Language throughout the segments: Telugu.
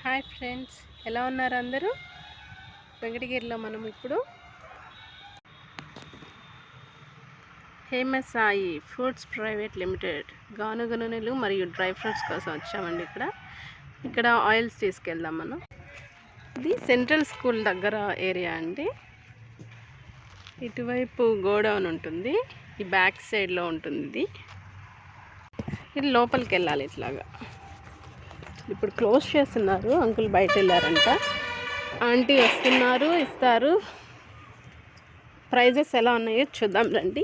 హాయ్ ఫ్రెండ్స్, ఎలా ఉన్నారు అందరూ? వెంకటగిరిలో మనం ఇప్పుడు Hema Sai fruits private limited గానుగ నూనెలు మరియు డ్రై ఫ్రూట్స్ కోసం వచ్చామండి. ఇక్కడ ఆయిల్స్ తీసుకెళ్దాం మనం. ఇది సెంట్రల్ స్కూల్ దగ్గర ఏరియా అండి. ఇటువైపు గోడౌన్ ఉంటుంది, ఈ బ్యాక్ సైడ్లో ఉంటుంది. ఇది లోపలికి వెళ్ళాలి ఇట్లాగా. ఇప్పుడు క్లోజ్ చేస్తున్నారు, అంకుల్ బయట వెళ్ళారంట. ఆంటీ వస్తున్నారు, ఇస్తారు. ప్రైజెస్ ఎలా ఉన్నాయో చూద్దాం రండి.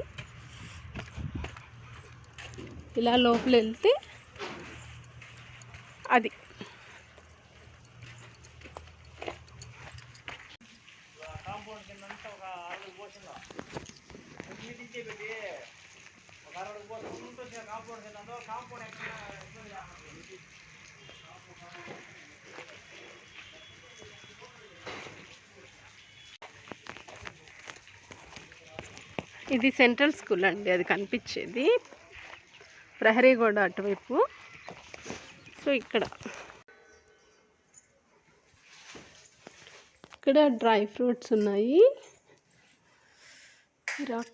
ఇలా లోపల వెళ్తే అది ఇది సెంట్రల్ స్కూల్ అండి, అది కనిపించేది ప్రహరీ గోడ అటువైపు. సో ఇక్కడ డ్రై ఫ్రూట్స్ ఉన్నాయి,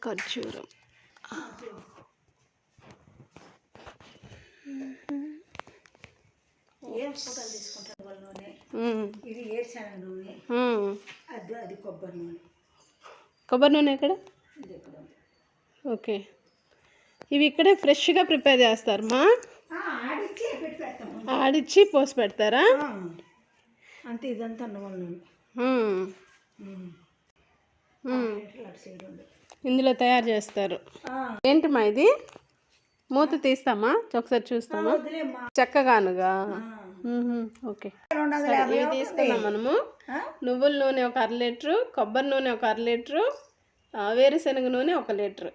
ఖర్జూరం. కొబ్బరి నూనె ఎక్కడ? ఓకే, ఇవి ఇక్కడే ఫ్రెష్గా ప్రిపేర్ చేస్తారమ్మా? ఆడిచ్చి పోసి పెడతారా? అంతే, ఇదంతా ఇందులో తయారు చేస్తారు. ఏంటమ్మా ఇది? మూత తీస్తామా? ఒకసారి చూస్తామా? చక్కగానుగా. ఓకే, ఇవి తీసుకున్నాం మనము. నువ్వుల నూనె 1 అర లీటరు, కొబ్బరి నూనె 1 అర లీటరు, వేరుశనగ నూనె 1 లీటరు.